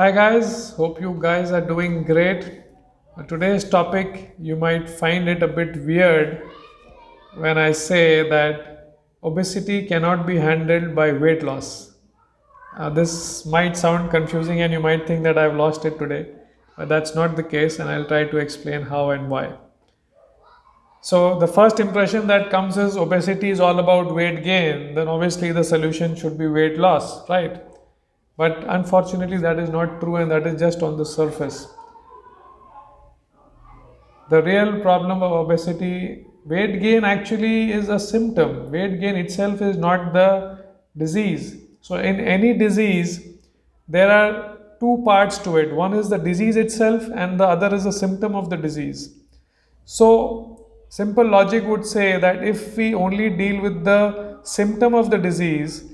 Hi guys, hope you guys are doing great. Today's topic, you might find it a bit weird when I say that obesity cannot be handled by weight loss. This might sound confusing and you might think that I've lost it today, but that's not the case, and I'll try to explain how and why. So, the first impression that comes is obesity is all about weight gain, then obviously the solution should be weight loss, right? But unfortunately, that is not true, and that is just on the surface. The real problem of obesity, weight gain actually is a symptom. Weight gain itself is not the disease. So, in any disease, there are two parts to it. One is the disease itself, and the other is a symptom of the disease. So, simple logic would say that if we only deal with the symptom of the disease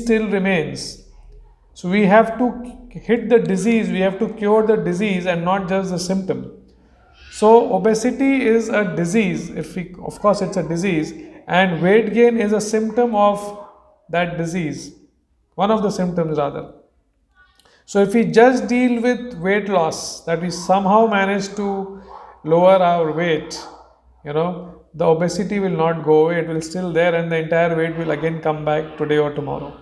still remains. So, we have to hit the disease, we have to cure the disease and not just the symptom. So, obesity is a disease, if we, of course, it's a disease, and weight gain is a symptom of that disease, one of the symptoms rather. So, if we just deal with weight loss, that we somehow manage to lower our weight, the obesity will not go away, it will still there, and the entire weight will again come back today or tomorrow.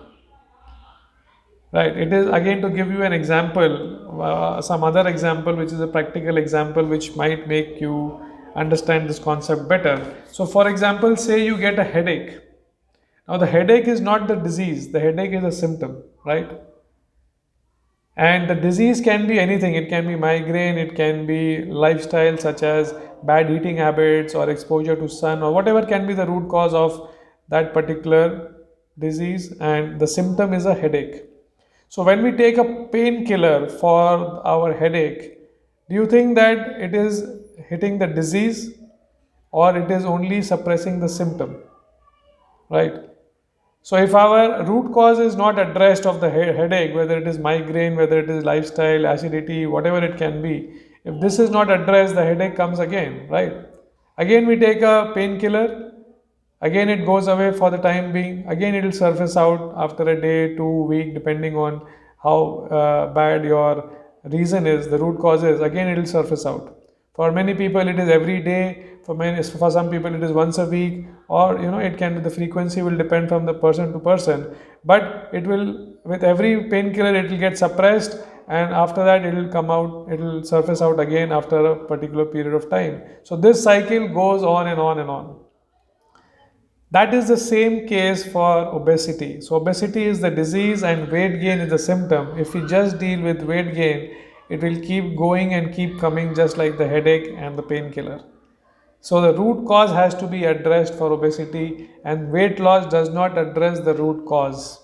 Right. It is again to give you an example, some other example, which is a practical example, which might make you understand this concept better. So, for example, say you get a headache. Now, the headache is not the disease, the headache is a symptom, right? And the disease can be anything. It can be migraine, it can be lifestyle such as bad eating habits or exposure to sun or whatever can be the root cause of that particular disease, and the symptom is a headache. So, when we take a painkiller for our headache, do you think that it is hitting the disease or it is only suppressing the symptom? Right? So, if our root cause is not addressed of the headache, whether it is migraine, whether it is lifestyle, acidity, whatever it can be, if this is not addressed, the headache comes again, right? Again, we take a painkiller, again it goes away for the time being, again it will surface out after a day, 2 week, depending on how bad your reason is, the root cause is, again it will surface out. For many people it is every day, for some people it is once a week, or it can be, the frequency will depend from the person to person, but it will, with every painkiller it will get suppressed, and after that it will come out, it will surface out again after a particular period of time. So this cycle goes on and on and on. That is the same case for obesity. So, obesity is the disease and weight gain is the symptom. If we just deal with weight gain, it will keep going and keep coming, just like the headache and the painkiller. So, the root cause has to be addressed for obesity, and weight loss does not address the root cause.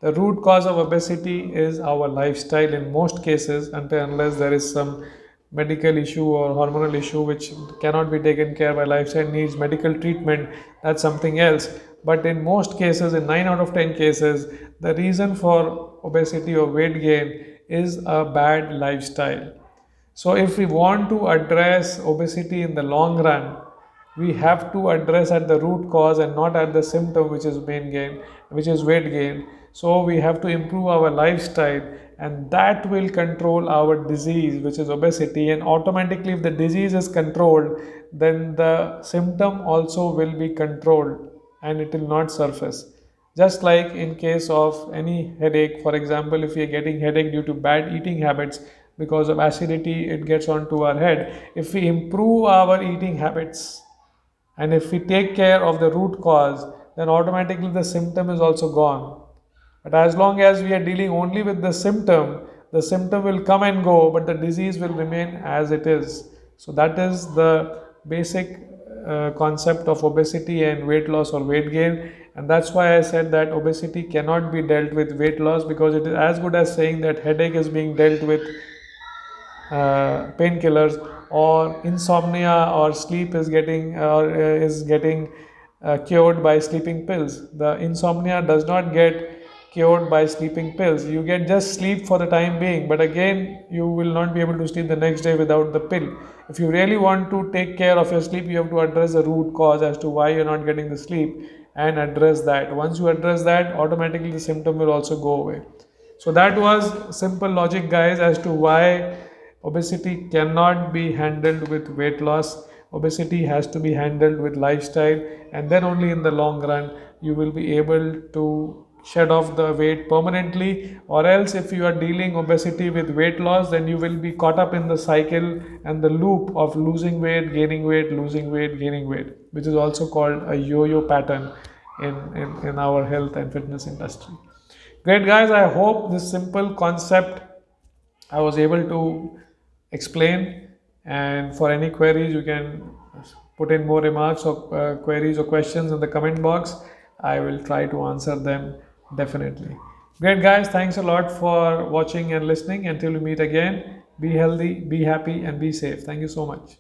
The root cause of obesity is our lifestyle in most cases, until unless there is some medical issue or hormonal issue which cannot be taken care by lifestyle, needs medical treatment, that's something else. But in most cases, in 9 out of 10 cases, the reason for obesity or weight gain is a bad lifestyle. So, if we want to address obesity in the long run, we have to address at the root cause and not at the symptom, which is main gain, which is weight gain. So, we have to improve our lifestyle, and that will control our disease, which is obesity. And automatically, if the disease is controlled, then the symptom also will be controlled and it will not surface. Just like in case of any headache, for example, if we are getting headache due to bad eating habits, because of acidity, it gets onto our head. If we improve our eating habits and if we take care of the root cause, then automatically the symptom is also gone. But as long as we are dealing only with the symptom will come and go, but the disease will remain as it is. So that is the basic concept of obesity and weight loss or weight gain, and that's why I said that obesity cannot be dealt with weight loss, because it is as good as saying that headache is being dealt with painkillers, or insomnia or sleep is getting cured by sleeping pills. The insomnia does not get cured by sleeping pills. You get just sleep for the time being, but again you will not be able to sleep the next day without the pill. If you really want to take care of your sleep, you have to address the root cause as to why you're not getting the sleep, and address that. Once you address that, automatically the symptom will also go away. So that was simple logic, guys, as to why obesity cannot be handled with weight loss. Obesity has to be handled with lifestyle, and then only in the long run you will be able to shed off the weight permanently. Or else, if you are dealing obesity with weight loss, then you will be caught up in the cycle and the loop of losing weight, gaining weight, losing weight, gaining weight, which is also called a yo-yo pattern in our health and fitness industry. Great, guys. I hope this simple concept I was able to explain. And for any queries, you can put in more remarks or queries or questions in the comment box. I will try to answer them definitely. Great, guys. Thanks a lot for watching and listening. Until we meet again, be healthy, be happy, and be safe. Thank you so much.